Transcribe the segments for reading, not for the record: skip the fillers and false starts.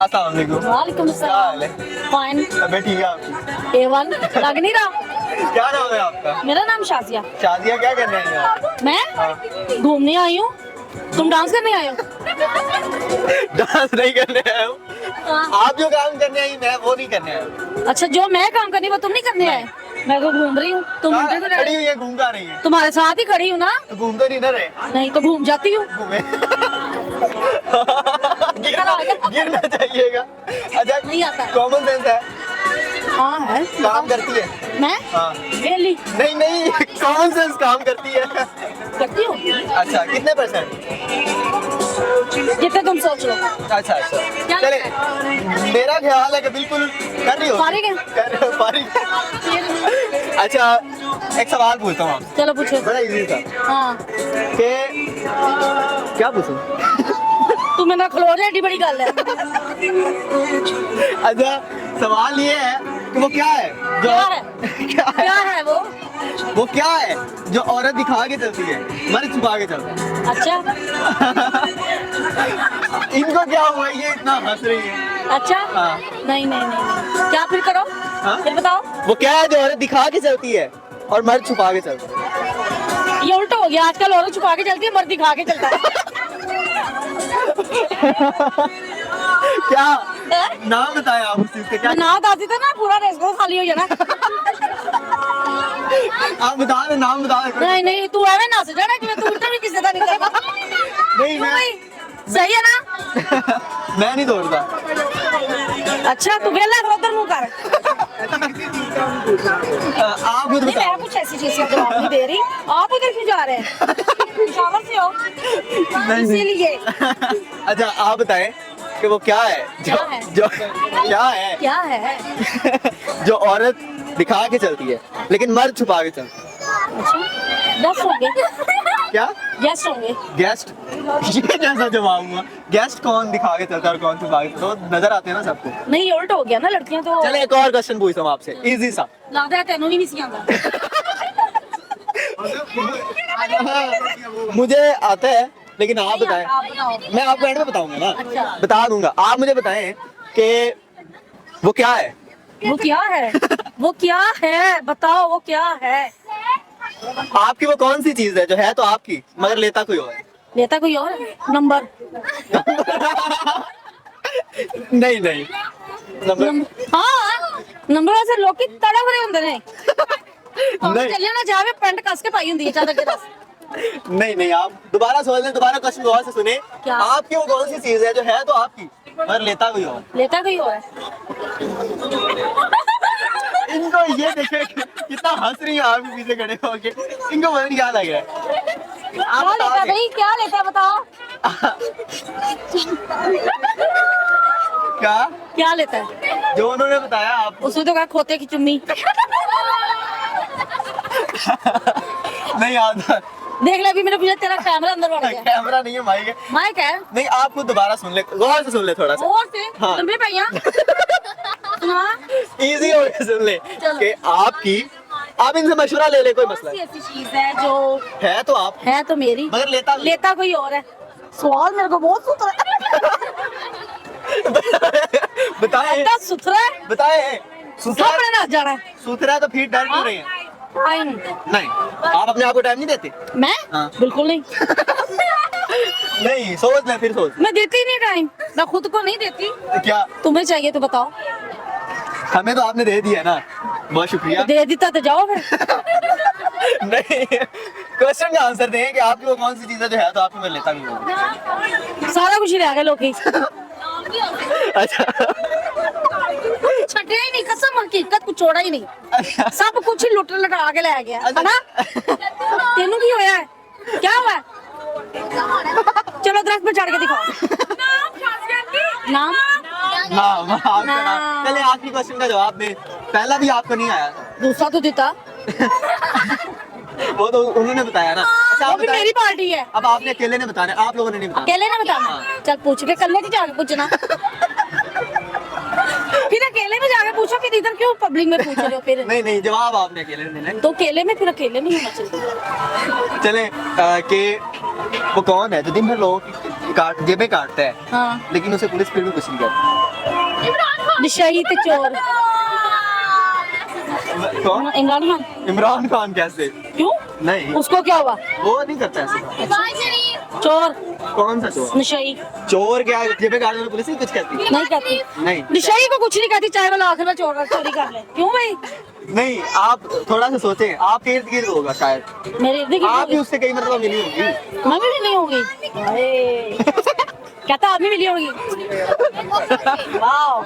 अस्सलाम वालेकुम। वालेकुम क्या हाल अस्सलाम। है? फाइन। तबीयत ठीक है आपकी? A1 लग नहीं रहा। क्या नाम है आपका? मेरा नाम शाजिया। शादियाँ क्या करने आई हैं आप? मैं घूमने आई हूँ। तुम डांस करने आए हो? डांस नहीं करने आया हूँ। हाँ। आप जो काम करने आई मैं वो नहीं करने आया हूँ। अच्छा, जो मैं काम करनी वो तुम नहीं करने आए? मैं तो घूम रही हूँ। तुम घूमते तो खड़ी रहे। हुई है, घूम कहाँ रही है? तुम्हारे साथ ही खड़ी हूँ ना। तो घूमते नहीं ना रहे। नहीं तो घूम जाती हूँ। घूमे। गिरना चाहिएगा। अच्छा, नहीं आता। कॉमन सेंस है। हाँ है। काम करती है। मैं हाँ। वेली नहीं नहीं, कॉमन सेंस काम करती है। करती हूँ अच्छा, कितने परसेंट? जितने तुम सोच लो। अच्छा अच्छा, क्या चले। लगता मेरा ख्याल है कि बिल्कुल कर रही हो। फारिग है? कर फारिग है। अच्छा, एक सवाल पूछता हूँ आपसे, चलो पूछो। बड़ा इजी था हाँ कि क्या पूछूं? तू मेरा खलो जा, एडी बड़ी गल है। अच्छा, सवाल ये है कि वो क्या है जो क्या है? क्या क्या है है वो? वो क्या है जो औरत दिखा के चलती है मर्द छुपा के चलता है? अच्छा इनको क्या हुआ, ये इतना हंस रही है? अच्छा। हाँ। नहीं नहीं नहीं नहीं, क्या फिर करो? हाँ? फिर बताओ। वो क्या है जो औरत दिखा के चलती है और मर्द छुपा के चलता है? ये उल्टा हो गया, आजकल औरत छुपा के चलती है, मर्द दिखा के चलता है। क्या नाम बताएं आप उस चीज के? क्या मैं ना दादी था ना, पूरा रेस्टोरेंट खाली हो जाना। आप बता दे, नाम बता दे। नहीं नहीं, तू एवे ना से जाना कि मैं तू उल्टा भी किसी का नहीं करता। नहीं क्यों मैं भाई? सही है ना? मैं नहीं दौड़ता। अच्छा तू वेला है, उधर मुंह कर। आप खुद नहीं, बताओ। मैं कुछ ऐसी चीज का जवाब नहीं दे रही। आप उधर क्यों जा रहे हैं? शावर से हो नहीं। इसीलिए। अच्छा, आप बताएं कि वो क्या है जो क्या है? जो क्या है क्या है? जो औरत दिखा के चलती है लेकिन मर्द छुपा के चलता है? अच्छा, गेस्ट होंगे। क्या? गेस्ट होंगे। गेस्ट? ये जैसा जवाब हुआ। गेस्ट कौन दिखा के चलता है और कौन छुपा के चलता है? तो नजर आते हैं ना सबको। नहीं, ये उल्टा हो गया ना, लड़कियां तो। चले एक और क्वेश्चन पूछता हूँ आपसे, इजी सा। लगता है तेनों भी नहीं सी आंदा। मुझे आता है लेकिन आप बताएं। आप बताओ। मैं आपको एंड में बताऊंगा ना। अच्छा। बता दूंगा, आप मुझे बताएं कि वो क्या है? वो क्या है? वो क्या है? बताओ वो क्या है? आपकी वो कौन सी चीज है जो है तो आपकी मगर लेता कोई और है? लेता कोई और है? नंबर। नहीं नहीं, नंबर हाँ, नंबर वैसे लोग की तड़ा भरे होंगे ने। नहीं चलिए ना, जावे पेंट कस के पाई होंदी है, चल के दस। नहीं नहीं, आप दोबारा सोच लें, दोबारा क्वेश्चन गौर से सुने। क्या? आपकी वो कौन सी चीज है जो है तो आपकी मगर लेता कोई और? लेता कोई और है? इनको ये देखे कितना हंस रही है आपके पीछे खड़े होके, इनको पता नहीं क्या लग रहा है। आप क्या लेता है बताओगे? भाई? क्या लेता है बताओ? क्या क्या लेता है? जो उन्होंने बताया आप? उसने तो कहा खोते की चुम्मी। नहीं आता। देख ले, अभी मैंने पूछा, तेरा कैमरा अंदर बढ़ गया। कैमरा नहीं है, माइक है। माइक है। नहीं, आप खुद दोबारा सुन ले, गौर से सुन ले थोड़ा सा। और से हाँ। लंबे पाइया। हाँ। इजी हो गया, सुन ले चलो। कि आपकी, आप इनसे मशवरा ले ले, कोई कौन मसला सी नहीं। ऐसी चीज है जो है तो आप है तो मेरी मगर लेता कोई और है? सवाल मेरे को बहुत सुथरा बताए है। सुथरा है। बताए। सुथरा सामने ना जाना है। सुथरा है तो फिर डर क्यों रहे हैं? आई नहीं। नहीं, आप अपने आप को टाइम नहीं देते? मैं हाँ। बिल्कुल नहीं। नहीं, सोच ले, फिर सोच। मैं देती नहीं टाइम, मैं खुद को नहीं देती। क्या? तुम्हें चाहिए तो बताओ। हमें तो आपने दे दिया ना, बहुत शुक्रिया। दे देता तो जाओ फिर। नहीं, क्वेश्चन का आंसर दें कि आपकी वो कौन सी चीज है जो है तो आपको मैं लेता नहीं हूँ। सारा कुछ ही रह गया लोग। अच्छा छटे ही नहीं, कसम हकीकत कुछ छोड़ा ही नहीं। अच्छा सब कुछ ही लुट लटा के ले गया है ना। तेनू की होया है? क्या हुआ है? चलो दरख्त पे चढ़ के दिखाओ। नाम नाम आपका नाम। चले आखिरी क्वेश्चन का जवाब दे। पहला भी आपको नहीं आया, दूसरा तो देता। वो तो उन्होंने बताया ना। अच्छा, वो आप भी बताएं। मेरी पार्टी है। अब आपने अकेले ने बताना, आप लोगों ने नहीं बताना। अकेले ने बताना? चल पूछ के कल्ले की जाके पूछना। फिर अकेले में जाके पूछो, फिर इधर क्यों पब्लिक में पूछ रहे हो फिर? नहीं नहीं, जवाब आपने अकेले ने देना है। तो अकेले में, फिर अकेले में ही होना चाहिए। चले कि वो कौन है जो दिन भर लोगों की जेबें काटता है हाँ। लेकिन उसे पुलिस फिर भी कुछ नहीं कहती? नशई ते चोर। कौन? इमरान खान। इमरान खान कैसे? क्यों? नहीं, उसको क्या हुआ? वो नहीं करता ऐसे। चोर। कौन सा चोर? नशई। चोर क्या जेबे गाड़ी में पुलिस नहीं कुछ कहती? नहीं कहती। नहीं, नशई को कुछ नहीं कहती, चाहे वो आखिर में चोरी कर ले। क्यों भाई? नहीं, आप थोड़ा सा सोचें, आपके इर्द गिर्द होगा शायद। मेरे इर्द गिर्द आप भी उससे कई मतलब मिली होगी। मैं भी नहीं होंगी। कहता आदमी मिली होगी। वाह,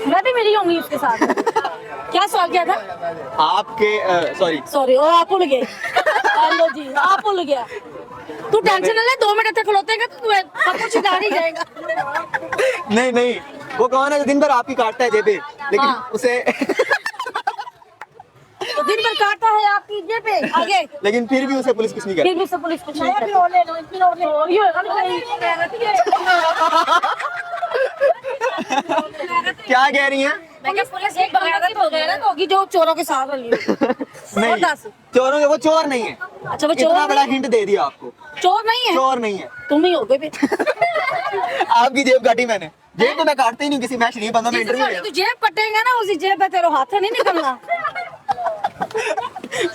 मैं भी मिली होंगी उसके साथ। क्या सवाल किया था? आपके सॉरी, वो आप भूल गए। हेलो जी, आप भूल गया। तू टेंशन ना ले, 2 मिनट तक खलोतेगा तो तू सब कुछ जान ही जाएगा। नहीं नहीं, वो कौन है जो दिन भर आपकी काटता है जेबे, लेकिन हाँ। उसे तो दिन भर काटता है आपकी जेब पे आगे, लेकिन फिर भी उसे पुलिस कुछ नहीं करती। फिर भी सब पुलिस कुछ नहीं करती। और ये होगा ना क्या कह रही हैं? मैं क्या पुलिस एक बगावत हो गया ना, तो होगी जो चोरों के साथ रही। नहीं, और दस। चोरों के वो चोर नहीं है। अच्छा, वो इतना चोर बड़ा नहीं? हिंट दे दिया आपको। चोर नहीं है? चोर नहीं है। तुम ही हो गए फिर। आपकी जेब काटी मैंने। जेब तो मैं काटता ही नहीं किसी, मैं शरीफ बंदा, मैं इंटरव्यू जिस तू जेब कटेगा ना, उसी जेब पे तेरे हाथ से नहीं निकलना।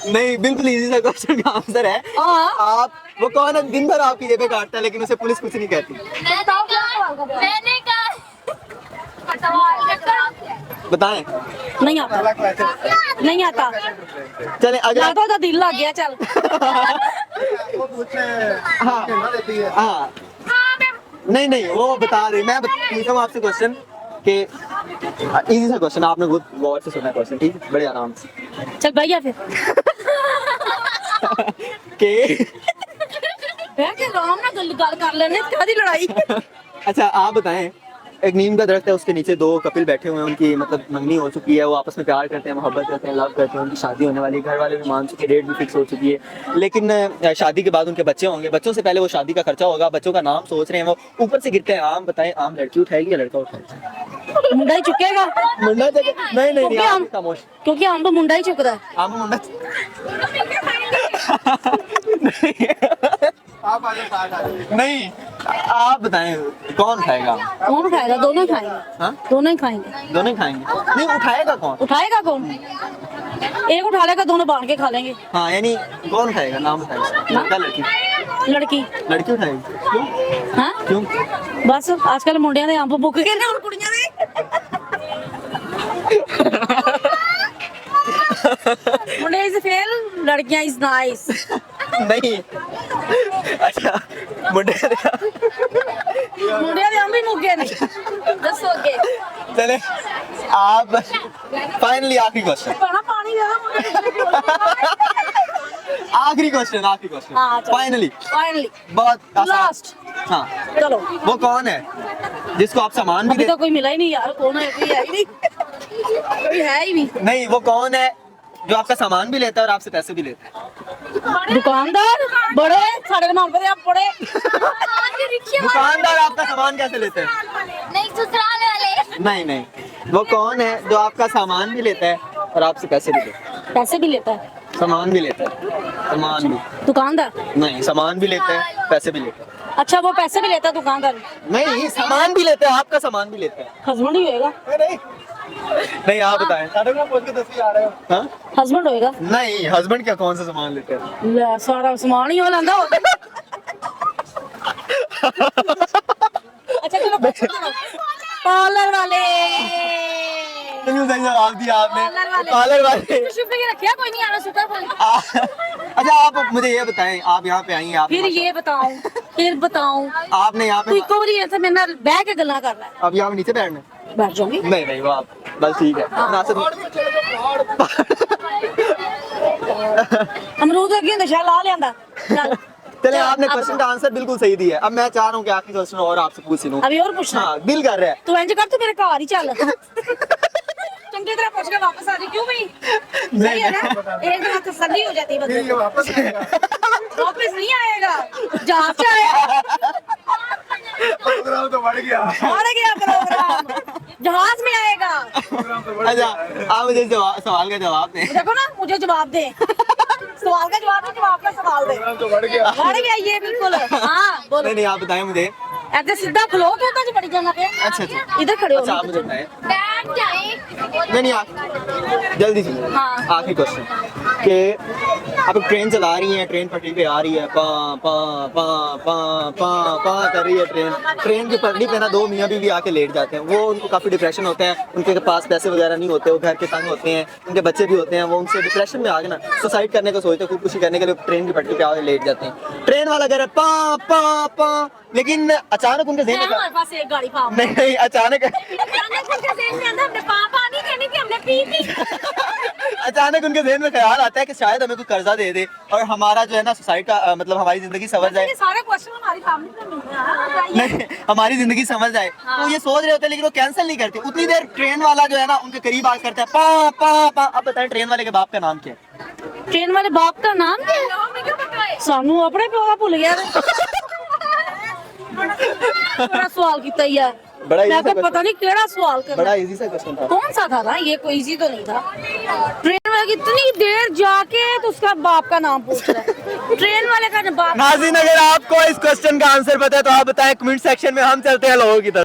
नहीं, बिल्कुल इजी सा क्वेश्चन का आंसर है। हाँ। आप वो कौन है दिन भर आपकी जेबें काटता है, लेकिन उसे पुलिस कुछ नहीं कहती? बताओ क्या सवाल का जवाब? मैंने कहा बताएं। नहीं आता, नहीं आता। चले अगर लाता तो दिल लग गया, चल। हाँ हाँ, नहीं नहीं, वो बता रही। मैं पूछता हूँ आपसे क्वेश्चन कि इजी सा क्वेश्चन, आपने बहुत गौर से सुना क्वेश्चन, ठीक है, बड़े आराम से। चल भैया फिर। कि मैं क्या राम ना गल कर लेने, कादी लड़ाई। अच्छा, आप बताएं, एक नीम का दरख्त है, उसके नीचे 2 कपिल बैठे हुए हैं, उनकी मतलब मंगनी हो चुकी है, वो आपस में प्यार करते हैं, मोहब्बत करते हैं, लव करते हैं, उनकी शादी होने वाली है, घर वाले भी मान चुके, डेट भी फिक्स हो चुकी है, लेकिन शादी के बाद उनके बच्चे होंगे, बच्चों से पहले वो शादी का खर्चा होगा, बच्चों का नाम सोच रहे हैं, वो ऊपर से गिरते हैं आम। बताएं, आम लड़की उठाएगी या लड़का उठाएगा? मुंडा ही चुकेगा। मुंडा नहीं नहीं, क्योंकि हम खामोश। क्योंकि हम तो मुंडा ही चुकदा है। आम मुंडा नहीं, आप बताएं कौन खाएगा? कौन खाएगा? दोनों खाएंगे। हाँ? दोनों ही खाएंगे। दोनों ही खाएंगे। नहीं, उठाएगा कौन? उठाएगा कौन? एक उठा लेगा, दोनों बांध के खा लेंगे। हाँ, यानी कौन खाएगा? नाम बताएगा। लड़का लड़की? लड़की। लड़की उठाएगी। क्यों? हाँ, क्यों? बस आजकल मुंडिया ने अंब बुक के ने कुड़ियां ने। मुंडे इज फेल, लड़कियां इज नाइस। नहीं, अच्छा, मुंडे मुंडिया ने अंब ही मुक गए ने। दसो आगे। चले, आप फाइनली आखिरी क्वेश्चन, पाना पानी दे दो। आखिरी क्वेश्चन, आखिरी क्वेश्चन, हाँ, चलो। फाइनली, फाइनली बहुत आसान। लास्ट। हाँ, चलो, वो कौन है जिसको आप सामान भी अभी दे? तो कोई मिला ही नहीं यार। कौन है? कोई है ही नहीं। कोई है ही नहीं। नहीं, वो कौन है जो आपका सामान भी लेता है और आपसे पैसे भी लेता है? दुकानदार बड़े साढ़े नाम पर आप बड़े। दुकानदार आपका सामान कैसे लेते हैं? नहीं ससुराल वाले। नहीं नहीं, वो कौन है जो आपका सामान भी लेता है और आपसे पैसे भी लेता है? पैसे भी लेता है सामान भी लेता है, सामान भी दुकानदार। नहीं, सामान भी लेता है, पैसे भी लेता है। अच्छा, वो पैसे भी लेता है दुकानदार। नहीं, सामान भी लेता है, आपका सामान भी लेता है। हस्बैंड ही होएगा। नहीं, आप बताएं। हाँ? हस्बैंड होएगा। नहीं, हस्बैंड क्या, कौन सा सामान लेते हैं? ले, सारा सामान ही हो लांदा हो। अच्छा चलो, पार्लर वाले। बिल्कुल सही जवाब दिया आपने, पार्लर वाले। शिफ्ट के रखिया, कोई नहीं आना सुता कोई। अच्छा, आप मुझे ये बताएं, आप यहाँ पे आई हैं, आप फिर ये बताऊं, फिर बताऊं। आपने यहाँ तू पे, इको बारी ऐसे मेरे नाल बैठ के गल्ला कर रहा है। अब यहाँ पे नीचे बैठना? बैठ जाऊंगी। नहीं नहीं, वो आप बस ठीक है। नासिर, अमरूद अगे नशा ला लियांदा। चल चले, आपने क्वेश्चन का आंसर बिल्कुल सही दिया है। अब मैं चाह रहा हूँ कि आखिरी क्वेश्चन और आपसे पूछ लूं। अभी और पूछना। हाँ, दिल कर रहा है। तू इंज कर, तू मेरे घर ही चल। चंगी तरह पूछ के वापस आ जा। क्यों भाई? सही है ना? एक बार तसल्ली हो जाती है बंदे को। वापस नहीं आएगा, जहाज से आएगा। प्रोग्राम तो बढ़ गया। बढ़ गया प्रोग्राम, जहाज में आएगा। अच्छा, आप मुझे सवाल का जवाब दें। देखो ना, मुझे जवाब दे। सवाल का जवाब, जवाब का सवाल दे। प्रोग्राम तो बढ़ गया। बढ़ गया ये बिल्कुल। हाँ बोलो। नहीं नहीं, आप बताएं मुझे ऐसे सीधा खलो तो उधर जी बड़ी जाना पे अच्छा अच्छा इधर खड़े हो अच्छा आप मुझे बताएं बैठ जाए नहीं नहीं आप जल्दी से हाँ। आखिरी क्वेश्चन कि आप ट्रेन चला रही हैं, ट्रेन पटरी पे आ रही है, पा पा पा पा पा पा कर रही है ट्रेन की पटरी पे ना दो मियाँ बीवी आके लेट जाते हैं। वो उनको काफ़ी डिप्रेशन होता है, उनके पास पैसे वगैरह नहीं होते, वो घर के तंग होते हैं, उनके बच्चे भी होते हैं, वो उनसे डिप्रेशन में आके ना सुसाइड करने को सोचते हैं, खुदकुशी करने के लिए ट्रेन की पटरी पे आके लेट जाते हैं। ट्रेन वाला कह रहा है पा पा पा, लेकिन अचानक उनके ज़हन है में हमारे पास एक गाड़ी पाओ नहीं नहीं अचानक हमने पापा नहीं कहनी थी हमने पी थी अचानक उनके ज़हन में ख्याल आता है कि शायद हमें कोई कर्जा दे दे और हमारा जो है ना सोसाइटी का मतलब हमारी जिंदगी संवर जाए। ये सारे क्वेश्चन हमारी फैमिली से मिल रहे हैं बताइए। नहीं हमारी जिंदगी समझ जाए तो ये सोच रहे होते हैं, लेकिन वो कैंसिल नहीं करते। उतनी देर ट्रेन वाला जो है ना उनके करीब आकर करता है पा पा पा। अब बताएं ट्रेन वाले के बाप का नाम क्या है? ट्रेन वाले बाप का नाम क्या है? सानू अपने प्यो का भूल गया बड़ा सवाल किया ही है। बड़ा easy मैं सा तो पता नहीं केड़ा सवाल कर बड़ा इजी सा क्वेश्चन था। कौन सा था ना, ये कोई इजी तो नहीं था। ट्रेन वाले इतनी देर जाके तो उसका बाप का नाम पूछ रहा है। ट्रेन वाले का बाप नाज़रीन अगर आपको इस क्वेश्चन का आंसर पता है तो आप बताएं कमेंट सेक्शन में, हम चलते हैं लोगों की तरफ।